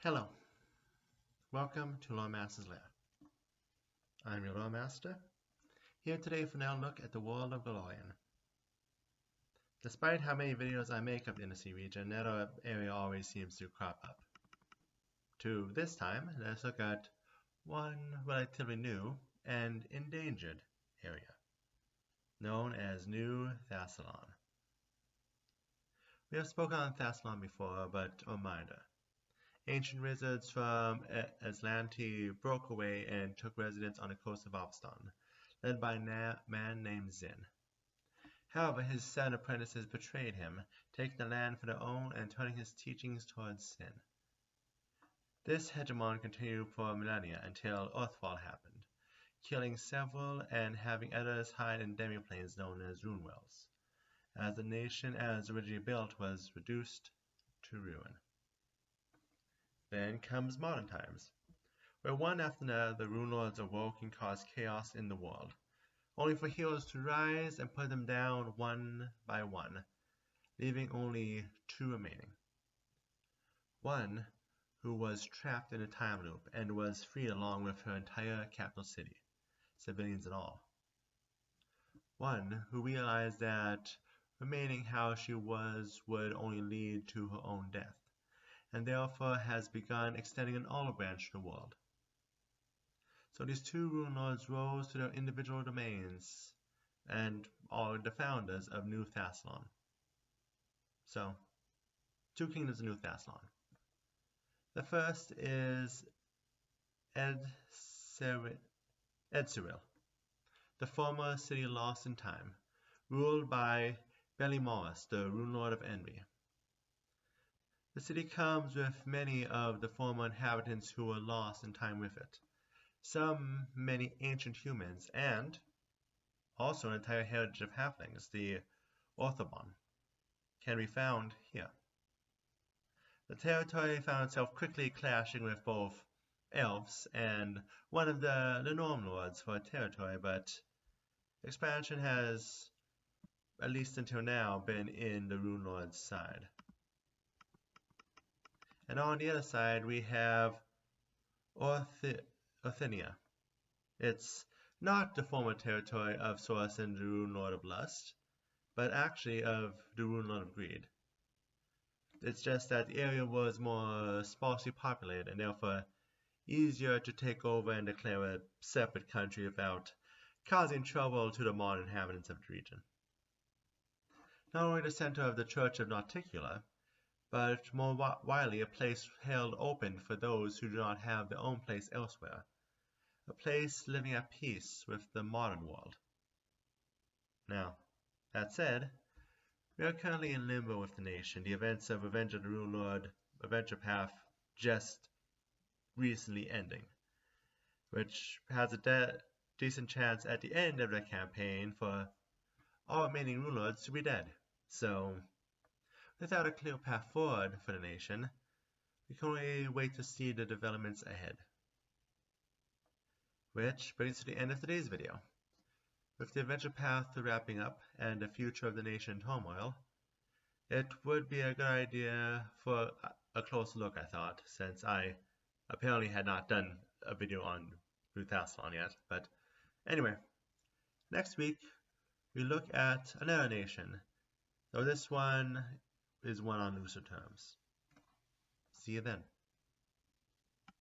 Hello, welcome to Lore Master's Lair. I'm your Lore Master, here today for another look at the world of Golarion. Despite how many videos I make of the Inner region, that area always seems to crop up. This time, let's look at one relatively new and endangered area, known as New Thassilon. We have spoken on Thassilon before, but a reminder. Ancient wizards from Aslanti broke away and took residence on the coast of Opston, led by a man named Zin. However, his 7 apprentices betrayed him, taking the land for their own and turning his teachings towards sin. This hegemon continued for millennia until Earthfall happened, killing several and having others hide in demiplanes known as Runelords, as the nation as originally built was reduced to ruin. Then comes modern times, where one after another the Runelords awoke and caused chaos in the world, only for heroes to rise and put them down one by one, leaving only 2 remaining. One who was trapped in a time loop and was freed along with her entire capital city, civilians and all. One who realized that remaining how she was would only lead to her own death, and therefore has begun extending an olive branch to the world. So these 2 Runelords rose to their individual domains and are the founders of New Thassilon. So, 2 kingdoms of New Thassilon. The first is Thassilon, the former city lost in time, ruled by Belimoris, the Runelord of Envy. The city comes with many of the former inhabitants who were lost in time with it, many ancient humans, and also an entire heritage of halflings, the Orthobon, can be found here. The territory found itself quickly clashing with both elves and one of the Runelords for a territory, but expansion has, at least until now, been in the Runelords' side. And on the other side, we have Orthinia. It's not the former territory of Source and the Runelord of Lust, but actually of the Runelord of Greed. It's just that the area was more sparsely populated and therefore easier to take over and declare a separate country without causing trouble to the modern inhabitants of the region. Not only the center of the Church of Nauticula, but more widely a place held open for those who do not have their own place elsewhere, a place living at peace with the modern world. Now, that said, we are currently in limbo with the nation, the events of Revenge of the Runelord adventure path just recently ending, which has a decent chance at the end of the campaign for all remaining Runelords to be dead. So, without a clear path forward for the nation, we can only wait to see the developments ahead. Which brings to the end of today's video. With the adventure path wrapping up and the future of the nation in turmoil, it would be a good idea for a close look, I thought, since I apparently had not done a video on New Thassilon yet. But anyway, next week we look at another nation, though this one is one on looser terms. See you then.